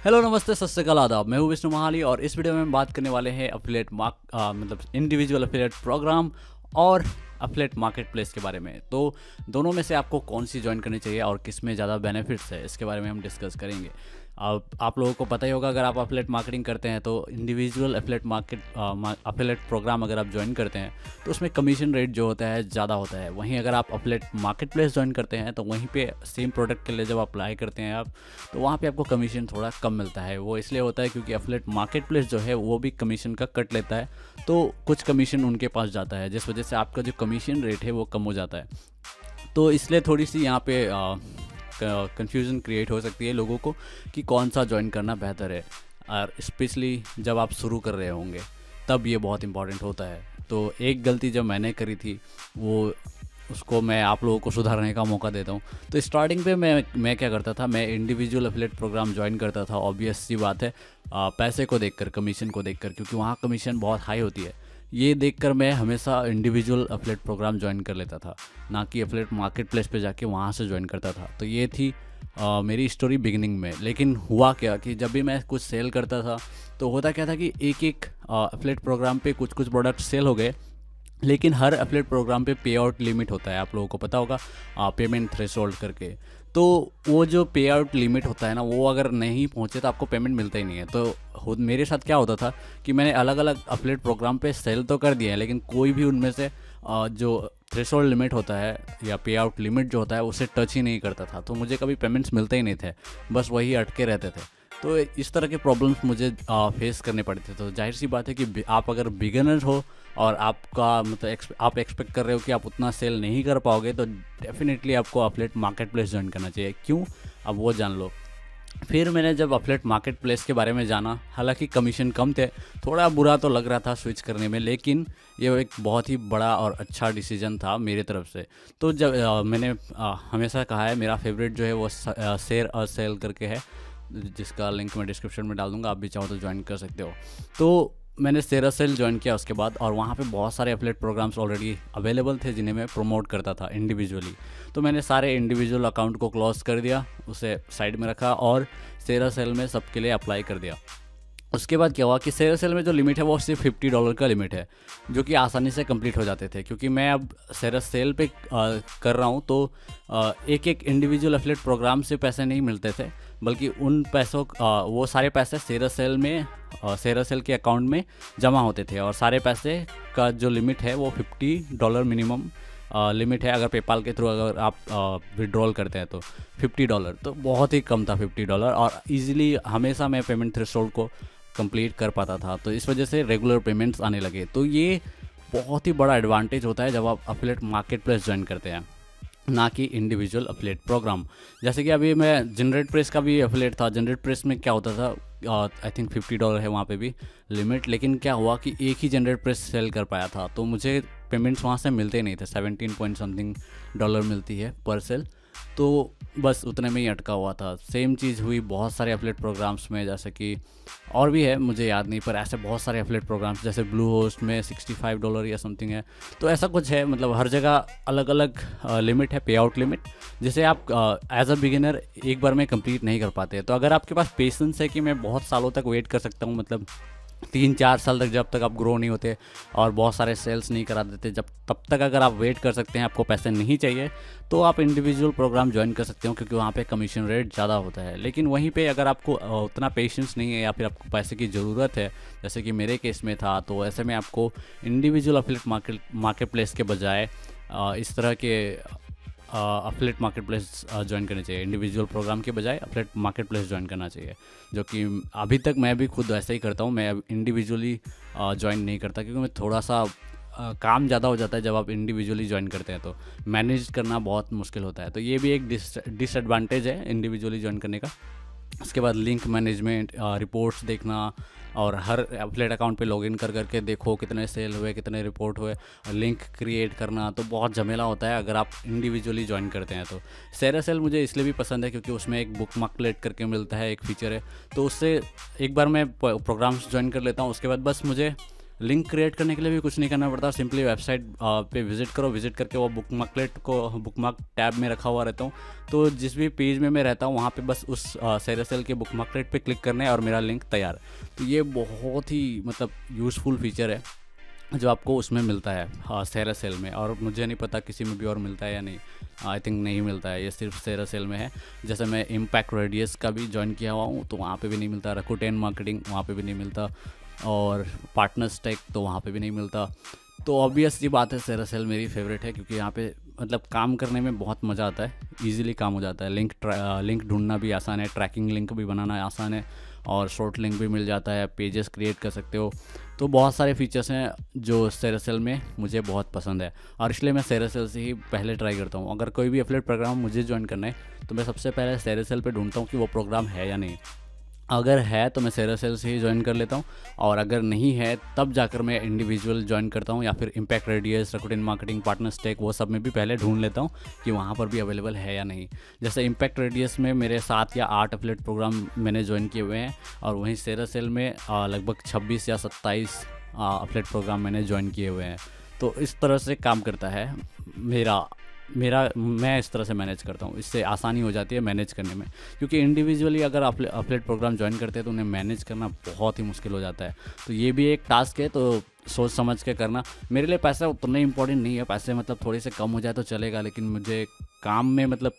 Hello नमस्ते सत श्री अकाल आदाब। मैं हूँ विष्णु महाली और इस वीडियो में हम बात करने वाले हैं अफिलिएट मतलब इंडिविजुअल अफिलिएट प्रोग्राम और अफिलिएट मार्केट प्लेस के बारे में। तो दोनों में से आपको कौन सी ज्वाइन करनी चाहिए और किस में ज़्यादा बेनिफिट्स है, इसके बारे में हम डिस्कस करेंगे। अब आप लोगों को पता ही होगा, अगर आप अफिलिएट मार्केटिंग करते हैं तो इंडिविजुअल अफिलिएट प्रोग्राम अगर आप ज्वाइन करते हैं तो उसमें कमीशन रेट जो होता है ज़्यादा होता है। वहीं अगर आप अफिलिएट मार्केट प्लेस ज्वाइन करते हैं तो वहीं पे सेम प्रोडक्ट के लिए जब अप्लाई करते हैं आप, तो वहाँ पे आपको कमीशन थोड़ा कम मिलता है। वो इसलिए होता है क्योंकि अफिलिएट मार्केट प्लेस जो है वो भी कमीशन का कट लेता है, तो कुछ कमीशन उनके पास जाता है, जिस वजह से आपका जो कमीशन रेट है वो कम हो जाता है। तो इसलिए थोड़ी सी यहाँ पे कन्फ्यूज़न क्रिएट हो सकती है लोगों को कि कौन सा ज्वाइन करना बेहतर है, और स्पेशली जब आप शुरू कर रहे होंगे तब ये बहुत इंपॉर्टेंट होता है। तो एक गलती जो मैंने करी थी उसको मैं आप लोगों को सुधारने का मौका देता हूँ। तो स्टार्टिंग पे मैं क्या करता था, मैं इंडिविजुअल अफिलिएट प्रोग्राम ज्वाइन करता था। ऑब्वियस सी बात है, पैसे को देखकर, कमीशन को देखकर, क्योंकि वहाँ कमीशन बहुत हाई होती है। ये देखकर मैं हमेशा इंडिविजुअल अफिलिएट प्रोग्राम ज्वाइन कर लेता था, ना कि अफिलिएट मार्केट प्लेस पे जाके वहाँ से ज्वाइन करता था। तो ये थी मेरी स्टोरी बिगिनिंग में। लेकिन हुआ क्या कि जब भी मैं कुछ सेल करता था तो होता क्या था कि एक अफिलिएट प्रोग्राम पे कुछ प्रोडक्ट सेल हो गए, लेकिन हर अफिलिएट प्रोग्राम पे पे आउट लिमिट होता है। आप लोगों को पता होगा, पेमेंट थ्रेशोल्ड करके। तो वो जो पे आउट लिमिट होता है ना, वो अगर नहीं पहुंचे तो आपको पेमेंट मिलता ही नहीं है। तो मेरे साथ क्या होता था कि मैंने अलग अलग अफिलिएट प्रोग्राम पे सेल तो कर दिया है, लेकिन कोई भी उनमें से जो थ्रेशोल्ड लिमिट होता है या पे आउट लिमिट जो होता है उसे टच ही नहीं करता था। तो मुझे कभी पेमेंट्स मिलते ही नहीं थे, बस वही अटके रहते थे। तो इस तरह के प्रॉब्लम्स मुझे फेस करने पड़े थे। तो जाहिर सी बात है कि आप अगर बिगिनर हो और आपका मतलब आप एक्सपेक्ट कर रहे हो कि आप उतना सेल नहीं कर पाओगे, तो डेफिनेटली आपको अफिलिएट मार्केट प्लेस ज्वाइन करना चाहिए। क्यों, अब वो जान लो। फिर मैंने जब अफिलिएट मार्केट प्लेस के बारे में जाना, हालांकि कमीशन कम थे, थोड़ा बुरा तो लग रहा था स्विच करने में, लेकिन ये एक बहुत ही बड़ा और अच्छा डिसीजन था मेरी तरफ से। तो जब मैंने हमेशा कहा है, मेरा फेवरेट जो है वो ShareASale करके है, जिसका लिंक मैं डिस्क्रिप्शन में डाल दूंगा, आप भी चाहो तो ज्वाइन कर सकते हो। तो मैंने ShareASale ज्वाइन किया उसके बाद, और वहाँ पे बहुत सारे अफिलिएट प्रोग्राम्स ऑलरेडी अवेलेबल थे जिन्हें मैं प्रमोट करता था इंडिविजुअली। तो मैंने सारे इंडिविजुअल अकाउंट को क्लोज कर दिया, उसे साइड में रखा और ShareASale में सबके लिए अप्लाई कर दिया। उसके बाद क्या हुआ कि ShareASale में जो लिमिट है वो सिर्फ $50 का लिमिट है, जो कि आसानी से कंप्लीट हो जाते थे। क्योंकि मैं अब ShareASale पे कर रहा हूँ, तो एक इंडिविजुअल अफिलिएट प्रोग्राम से पैसे नहीं मिलते थे, बल्कि उन पैसों वो सारे पैसे ShareASale के अकाउंट में जमा होते थे। और सारे पैसे का जो लिमिट है वो $50 मिनिमम लिमिट है। अगर पेपाल के थ्रू अगर आप विड्रॉल करते हैं तो $50, तो बहुत ही कम था $50, और इजीली हमेशा मैं पेमेंट थ्रेशोल्ड को कंप्लीट कर पाता था। तो इस वजह से रेगुलर पेमेंट्स आने लगे। तो ये बहुत ही बड़ा एडवांटेज होता है जब आप अफिलिएट मार्केट प्लेस ज्वाइन करते हैं, ना कि इंडिविजुअल अफिलिएट प्रोग्राम। जैसे कि अभी मैं जनरेट प्रेस का भी अफिलिएट था। जनरेट प्रेस में क्या होता था, आई थिंक $50 है वहाँ पे भी लिमिट, लेकिन क्या हुआ कि एक ही जनरेट प्रेस सेल कर पाया था, तो मुझे पेमेंट्स वहाँ से मिलते नहीं थे। 17 पॉइंट समथिंग डॉलर मिलती है पर सेल, तो बस उतने में ही अटका हुआ था। सेम चीज़ हुई बहुत सारे अफिलिएट प्रोग्राम्स में, जैसे कि और भी है मुझे याद नहीं, पर ऐसे बहुत सारे अफिलिएट प्रोग्राम्स, जैसे ब्लू होस्ट में $65 या समथिंग है। तो ऐसा कुछ है, मतलब हर जगह अलग अलग लिमिट है, पे आउट लिमिट, जिसे आप एज अ बिगिनर एक बार में कंप्लीट नहीं कर पाते। तो अगर आपके पास पेशेंस है कि मैं बहुत सालों तक वेट कर सकता हूँ, मतलब 3-4 साल तक, जब तक आप ग्रो नहीं होते और बहुत सारे सेल्स नहीं करा देते, तब तक अगर आप वेट कर सकते हैं, आपको पैसे नहीं चाहिए, तो आप इंडिविजुअल प्रोग्राम ज्वाइन कर सकते हो, क्योंकि वहाँ पे कमीशन रेट ज़्यादा होता है। लेकिन वहीं पे अगर आपको उतना पेशेंस नहीं है या फिर आपको पैसे की ज़रूरत है, जैसे कि मेरे केस में था, तो ऐसे में आपको इंडिविजुअल अफिलिएट मार्केट प्लेस के बजाय इस तरह के अफिलिएट मार्केट प्लेस ज्वाइन करनी चाहिए। इंडिविजुअल प्रोग्राम के बजाय अफिलिएट मार्केट प्लेस ज्वाइन करना चाहिए, जो कि अभी तक मैं भी खुद ऐसा ही करता हूँ। मैं अब इंडिविजुअली ज्वाइन नहीं करता, क्योंकि मैं थोड़ा सा काम ज़्यादा हो जाता है। जब आप इंडिविजुअली ज्वाइन करते हैं तो मैनेज करना बहुत मुश्किल होता है। तो ये भी एक डिसएडवांटेज है इंडिविजुअली ज्वाइन करने का। उसके बाद लिंक मैनेजमेंट, रिपोर्ट्स देखना, और हर अफिलिएट अकाउंट पे लॉगिन कर करके देखो कितने सेल हुए, कितने रिपोर्ट हुए, लिंक क्रिएट करना, तो बहुत झमेला होता है अगर आप इंडिविजुअली ज्वाइन करते हैं। तो ShareASale मुझे इसलिए भी पसंद है क्योंकि उसमें एक बुक मार्कलेट करके मिलता है, एक फीचर है। तो उससे एक बार मैं प्रोग्राम्स ज्वाइन कर लेता हूँ, उसके बाद बस मुझे लिंक क्रिएट करने के लिए भी कुछ नहीं करना पड़ता, सिंपली वेबसाइट पे विजिट करो, विजिट करके वो बुकमार्क टैब में रखा हुआ रहता हूँ। तो जिस भी पेज में मैं रहता हूँ वहाँ पे बस उस ShareASale के बुकमार्क पे क्लिक करना है और मेरा लिंक तैयार। तो ये बहुत ही मतलब यूज़फुल फीचर है जो आपको उसमें मिलता है ShareASale में, और मुझे नहीं पता किसी में भी और मिलता है या नहीं। आई थिंक नहीं मिलता है, ये सिर्फ ShareASale में है। जैसे मैं इम्पैक्ट रेडियस का भी ज्वाइन किया हुआ हूँ तो वहाँ पे भी नहीं मिलता, रकूटेन मार्केटिंग वहाँ पे भी नहीं मिलता, और पार्टनर्स टेक तो वहाँ पे भी नहीं मिलता। तो ऑब्वियस सी बात है ShareASale मेरी फेवरेट है, क्योंकि यहाँ पे मतलब काम करने में बहुत मज़ा आता है, इजीली काम हो जाता है। लिंक ढूंढना भी आसान है, ट्रैकिंग लिंक भी बनाना आसान है, और शॉर्ट लिंक भी मिल जाता है, पेजेस क्रिएट कर सकते हो। तो बहुत सारे फीचर्स हैं जो ShareASale में मुझे बहुत पसंद है, और इसलिए मैं ShareASale से ही पहले ट्राई करता हूँ। अगर कोई भी एफिलिएट प्रोग्राम मुझे ज्वाइन करना है तो मैं सबसे पहले ShareASale पे ढूंढता हूँ कि वो प्रोग्राम है या नहीं। अगर है तो मैं ShareASale से ही ज्वाइन कर लेता हूँ, और अगर नहीं है तब जाकर मैं इंडिविजुअल ज्वाइन करता हूँ, या फिर Impact Radius, Rakuten Marketing, PartnerStack, वो सब में भी पहले ढूंढ लेता हूँ कि वहाँ पर भी अवेलेबल है या नहीं। जैसे इम्पैक्ट रेडियस में मेरे 7 या 8 एफिलिएट प्रोग्राम मैंने ज्वाइन किए हुए हैं, और वहीं ShareASale में लगभग 26 या 27 एफिलिएट प्रोग्राम मैंने ज्वाइन किए हुए हैं। तो इस तरह से काम करता है मैं इस तरह से मैनेज करता हूँ, इससे आसानी हो जाती है मैनेज करने में। क्योंकि इंडिविजुअली अगर आप एफिलिएट प्रोग्राम ज्वाइन करते हैं तो उन्हें मैनेज करना बहुत ही मुश्किल हो जाता है। तो ये भी एक टास्क है, तो सोच समझ के करना। मेरे लिए पैसा उतना इंपॉर्टेंट नहीं है, पैसे मतलब थोड़े से कम हो जाए तो चलेगा, लेकिन मुझे काम में मतलब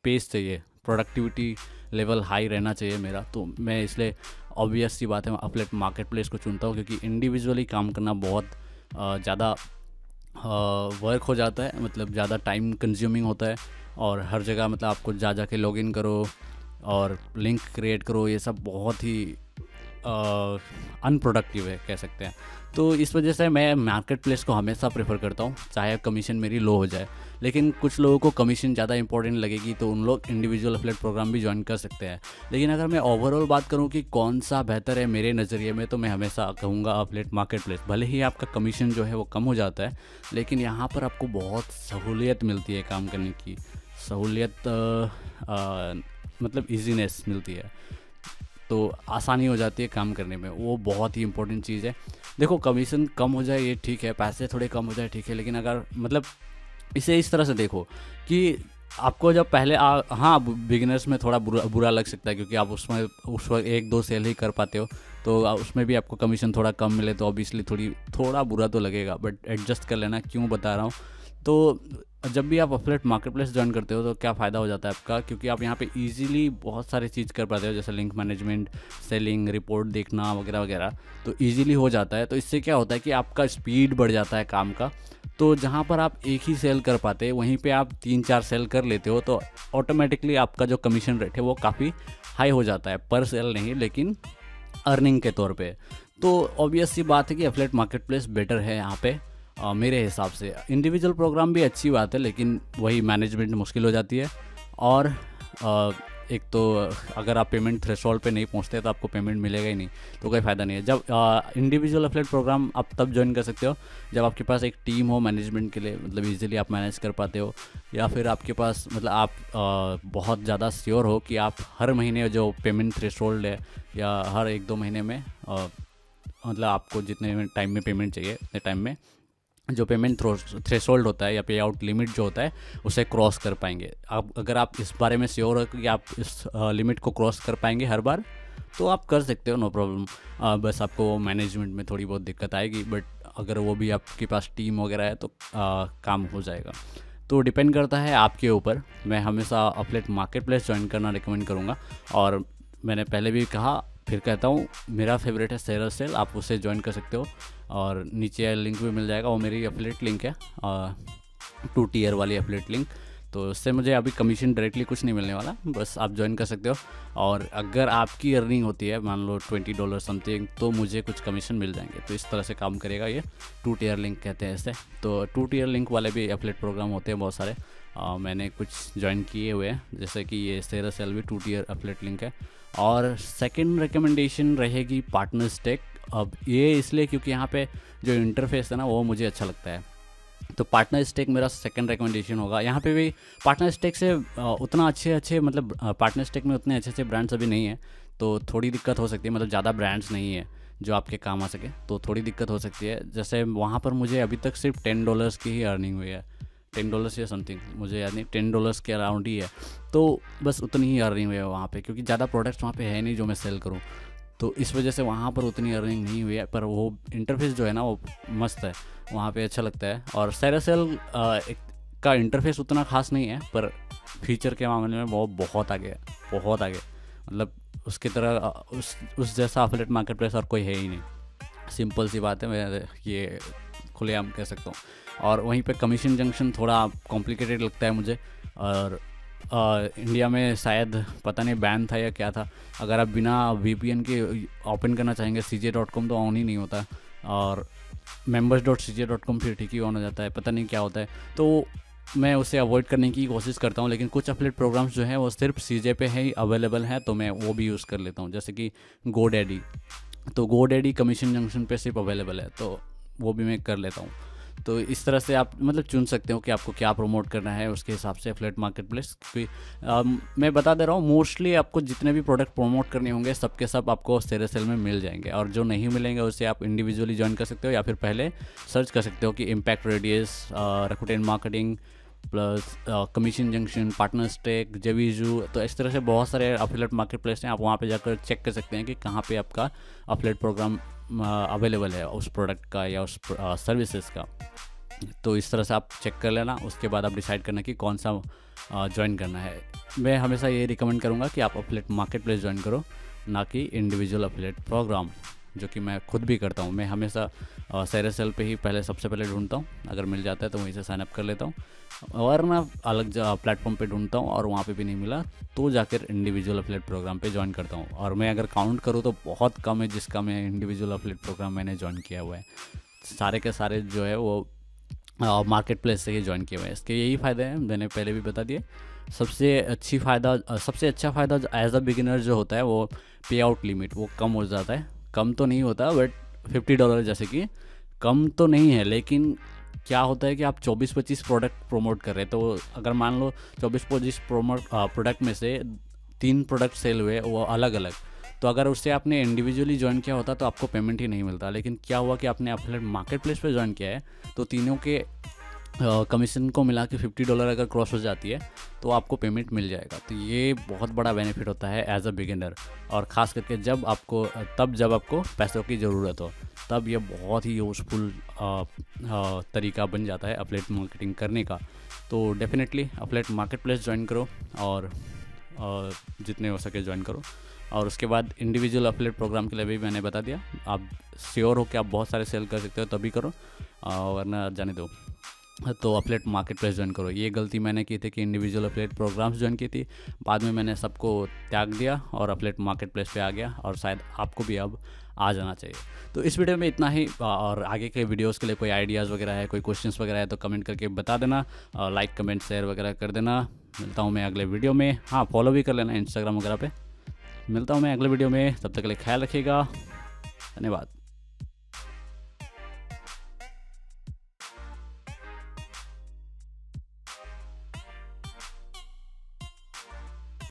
पेस चाहिए, प्रोडक्टिविटी लेवल हाई रहना चाहिए मेरा। तो मैं इसलिए ऑब्वियस सी बात है मैं एफिलिएट मार्केट प्लेस को चुनता हूँ, क्योंकि इंडिविजुअली काम करना बहुत ज़्यादा वर्क हो जाता है, मतलब ज़्यादा टाइम कंज्यूमिंग होता है, और हर जगह मतलब आपको जा के लॉगिन करो और लिंक क्रिएट करो, ये सब बहुत ही अनप्रोडक्टिव है कह सकते हैं। तो इस वजह से मैं मार्केट प्लेस को हमेशा प्रेफर करता हूँ, चाहे कमीशन मेरी लो हो जाए। लेकिन कुछ लोगों को कमीशन ज़्यादा इंपॉर्टेंट लगेगी तो उन लोग इंडिविजुअल एफिलिएट प्रोग्राम भी ज्वाइन कर सकते हैं। लेकिन अगर मैं ओवरऑल बात करूँ कि कौन सा बेहतर है मेरे नज़रिए में, तो मैं हमेशा कहूँगा एफिलिएट मार्केट प्लेस। भले ही आपका कमीशन जो है वो कम हो जाता है, लेकिन यहाँ पर आपको बहुत सहूलियत मिलती है काम करने की, सहूलियत मतलब ईजीनेस मिलती है, तो आसानी हो जाती है काम करने में, वो बहुत ही इंपॉर्टेंट चीज़ है। देखो कमीशन कम हो जाए ये ठीक है, पैसे थोड़े कम हो जाए ठीक है, लेकिन अगर मतलब इसे इस तरह से देखो कि आपको जब पहले हाँ बिगिनर्स में थोड़ा बुरा लग सकता है, क्योंकि आप उसमें उस वक्त 1-2 सेल ही कर पाते हो, तो उसमें भी आपको कमीशन थोड़ा कम मिले तो ऑब्वियसली थोड़ा बुरा तो लगेगा, बट एडजस्ट कर लेना। क्यों बता रहा हूँ, तो जब भी आप एफिलिएट मार्केट प्लेस ज्वाइन करते हो तो क्या फ़ायदा हो जाता है आपका, क्योंकि आप यहाँ पे इजीली बहुत सारी चीज़ कर पाते हो, जैसे लिंक मैनेजमेंट, सेलिंग, रिपोर्ट देखना वगैरह वगैरह, तो इजीली हो जाता है। तो इससे क्या होता है कि आपका स्पीड बढ़ जाता है काम का। तो जहाँ पर आप एक ही सेल कर पाते वहीं पे आप 3-4 सेल कर लेते हो, तो ऑटोमेटिकली आपका जो कमीशन रेट है वो काफ़ी हाई हो जाता है, पर सेल नहीं लेकिन अर्निंग के तौर पे। तो ऑब्वियस सी बात है कि एफिलिएट मार्केट प्लेस बेटर है यहाँ पे मेरे हिसाब से। इंडिविजुअल प्रोग्राम भी अच्छी बात है, लेकिन वही मैनेजमेंट मुश्किल हो जाती है, और एक तो अगर आप पेमेंट थ्रेशोल्ड पे नहीं पहुँचते तो आपको पेमेंट मिलेगा ही नहीं, तो कोई फ़ायदा नहीं है। जब इंडिविजुअल एफिलिएट प्रोग्राम आप तब ज्वाइन कर सकते हो जब आपके पास एक टीम हो मैनेजमेंट के लिए, मतलब इजीली आप मैनेज कर पाते हो, या फिर आपके पास मतलब आप बहुत ज़्यादा श्योर हो कि आप हर महीने जो पेमेंट थ्रेशोल्ड है या हर 1-2 महीने में मतलब आपको जितने टाइम में पेमेंट चाहिए उतने टाइम में जो पेमेंट थ्रेशोल्ड होता है या पे आउट लिमिट जो होता है उसे क्रॉस कर पाएंगे। अगर आप इस बारे में श्योर हो कि आप इस लिमिट को क्रॉस कर पाएंगे हर बार, तो आप कर सकते हो, नो प्रॉब्लम। बस आपको मैनेजमेंट में थोड़ी बहुत दिक्कत आएगी, बट अगर वो भी आपके पास टीम वगैरह है तो काम हो जाएगा। तो डिपेंड करता है आपके ऊपर। मैं हमेशा एफिलिएट मार्केट प्लेस ज्वाइन करना रिकमेंड करूँगा, और मैंने पहले भी कहा फिर कहता हूँ मेरा फेवरेट है ShareASale, आप उसे ज्वाइन कर सकते हो, और नीचे लिंक भी मिल जाएगा, वो मेरी एफिलिएट लिंक है 2 टियर वाली एफिलिएट लिंक। तो उससे मुझे अभी कमीशन डायरेक्टली कुछ नहीं मिलने वाला, बस आप ज्वाइन कर सकते हो, और अगर आपकी अर्निंग होती है मान लो $20 समथिंग, तो मुझे कुछ कमीशन मिल जाएंगे। तो इस तरह से काम करेगा ये, 2 टियर लिंक कहते हैं इसे। तो 2 टियर लिंक वाले भी एफिलिएट प्रोग्राम होते हैं बहुत सारे, मैंने कुछ ज्वाइन किए हुए हैं, जैसे कि ये ShareASale भी 2 टियर एफिलिएट लिंक है। और सेकंड रिकमेंडेशन रहेगी पार्टनर्स टेक। अब ये इसलिए क्योंकि यहाँ पे जो इंटरफेस है ना वो मुझे अच्छा लगता है, तो पार्टनर्स टेक मेरा सेकंड रिकमेंडेशन होगा। यहाँ पे भी पार्टनर्स टेक से उतना अच्छे मतलब पार्टनर्स टेक में उतने अच्छे ब्रांड्स अभी नहीं है, तो थोड़ी दिक्कत हो सकती है, मतलब ज़्यादा ब्रांड्स नहीं है जो आपके काम आ सके, तो थोड़ी दिक्कत हो सकती है। जैसे वहाँ पर मुझे अभी तक सिर्फ $10 की ही अर्निंग हुई है, $10 या समथिंग, मुझे याद नहीं, $10 के अराउंड ही है। तो बस उतनी ही अर्निंग हुई है वहाँ पे, क्योंकि ज़्यादा प्रोडक्ट्स वहाँ पे है नहीं जो मैं सेल करूँ, तो इस वजह से वहाँ पर उतनी अर्निंग नहीं हुई है। पर वो इंटरफेस जो है ना वो मस्त है, वहाँ पे अच्छा लगता है। और ShareASale का इंटरफेस उतना खास नहीं है, पर फीचर के मामले में वो बहुत आगे है, बहुत आगे। मतलब उसकी तरह उस जैसा अफिलिएट मार्केट प्लेस और कोई है ही नहीं। सिंपल सी बात है, मैं ये खुलेआम कह सकता हूँ। और वहीं पे कमीशन जंक्शन थोड़ा कॉम्प्लिकेटेड लगता है मुझे, और इंडिया में शायद पता नहीं बैन था या क्या था। अगर आप बिना VPN के ओपन करना चाहेंगे cj.com तो ऑन ही नहीं होता, और members.cj.com फिर ठीक ही ऑन हो जाता है, पता नहीं क्या होता है। तो मैं उसे अवॉइड करने की कोशिश करता हूँ, लेकिन कुछ अफिलिएट प्रोग्राम्स जो हैं वो सिर्फ CJ पे ही अवेलेबल हैं, तो मैं वो भी यूज़ कर लेता हूँ। जैसे कि GoDaddy, तो GoDaddy कमीशन जंक्शन पे सिर्फ अवेलेबल है, तो वो भी मैं कर लेता हूँ। तो इस तरह से आप मतलब चुन सकते हो कि आपको क्या प्रमोट करना है, उसके हिसाब से अफिलिएट मार्केट प्लेस। क्योंकि मैं बता दे रहा हूँ, मोस्टली आपको जितने भी प्रोडक्ट प्रमोट करने होंगे सबके सब आपको ShareASale में मिल जाएंगे, और जो नहीं मिलेंगे उसे आप इंडिविजुअली ज्वाइन कर सकते हो, या फिर पहले सर्च कर सकते हो कि Impact Radius, Rakuten Marketing plus Commission Junction, PartnerStack, JVZoo. तो इस तरह से बहुत सारे अफिलिएट मार्केट प्लेस हैं, आप वहाँ पे जाकर चेक कर सकते हैं कि कहाँ पे आपका अफिलिएट प्रोग्राम अवेलेबल है उस प्रोडक्ट का या उस सर्विसेज का। तो इस तरह से आप चेक कर लेना, उसके बाद आप डिसाइड करना कि कौन सा ज्वाइन करना है। मैं हमेशा ये रिकमेंड करूँगा कि आप अफिलिएट मार्केट प्लेस ज्वाइन करो, ना कि इंडिविजुअल अफिलिएट प्रोग्राम, जो कि मैं खुद भी करता हूँ। मैं हमेशा ShareASale पे ही सबसे पहले ढूंढता हूँ, अगर मिल जाता है तो वहीं से साइनअप कर लेता हूँ, और मैं अलग प्लेटफॉर्म पे ढूंढता हूँ, और वहाँ पे भी नहीं मिला तो जाकर इंडिविजुअल अफिलिएट प्रोग्राम पे ज्वाइन करता हूँ। और मैं अगर काउंट करूँ तो बहुत कम है जिसका मैं इंडिविजुअल अफिलिएट प्रोग्राम मैंने ज्वाइन किया हुआ है। सारे के सारे जो है वो मार्केट प्लेस से ही ज्वाइन किए हुए हैं। इसके यही फ़ायदे हैं, मैंने पहले भी बता दिए। सबसे अच्छा फ़ायदा एज अ बिगिनर जो होता है वो पे आउट लिमिट वो कम हो जाता है। कम तो नहीं होता, बट $50 जैसे कि कम तो नहीं है, लेकिन क्या होता है कि आप 24-25 प्रोडक्ट प्रमोट कर रहे हैं, तो अगर मान लो 24-25 प्रोडक्ट में से 3 प्रोडक्ट सेल हुए वो अलग अलग, तो अगर उससे आपने इंडिविजुअली ज्वाइन किया होता तो आपको पेमेंट ही नहीं मिलता। लेकिन क्या हुआ कि आपने अफिलिएट मार्केट प्लेस पे ज्वाइन किया है, तो तीनों के कमीशन को मिला के $50 अगर क्रॉस हो जाती है तो आपको पेमेंट मिल जाएगा। तो ये बहुत बड़ा बेनिफिट होता है एज अ बिगिनर, और ख़ास करके जब आपको पैसों की ज़रूरत हो, तब ये बहुत ही यूज़फुल तरीका बन जाता है अफिलिएट मार्केटिंग करने का। तो definitely affiliate market place join करो, और जितने हो सके ज्वाइन करो। और उसके बाद इंडिविजुअल अफिलिएट प्रोग्राम के लिए भी मैंने बता दिया, आप श्योर हो कि आप बहुत सारे सेल कर सकते हो तभी करो, वरना जाने दो। तो अफिलिएट मार्केट प्लेस ज्वाइन करो। ये गलती मैंने की थी कि इंडिविजुअल अफिलिएट प्रोग्राम्स ज्वाइन की थी, बाद में मैंने सबको त्याग दिया और अफिलिएट मार्केट प्लेस पे आ गया, और शायद आपको भी अब आ जाना चाहिए। तो इस वीडियो में इतना ही, और आगे के वीडियोस के लिए कोई आइडियाज़ वगैरह है, कोई क्वेश्चंस वगैरह है तो कमेंट करके बता देना, लाइक कमेंट शेयर वगैरह कर देना। मिलता हूँ मैं अगले वीडियो में। हाँ, फॉलो भी कर लेना इंस्टाग्राम वगैरह पे। मिलता हूँ मैं अगले वीडियो में, तब तक के लिए ख्याल रखिएगा। धन्यवाद।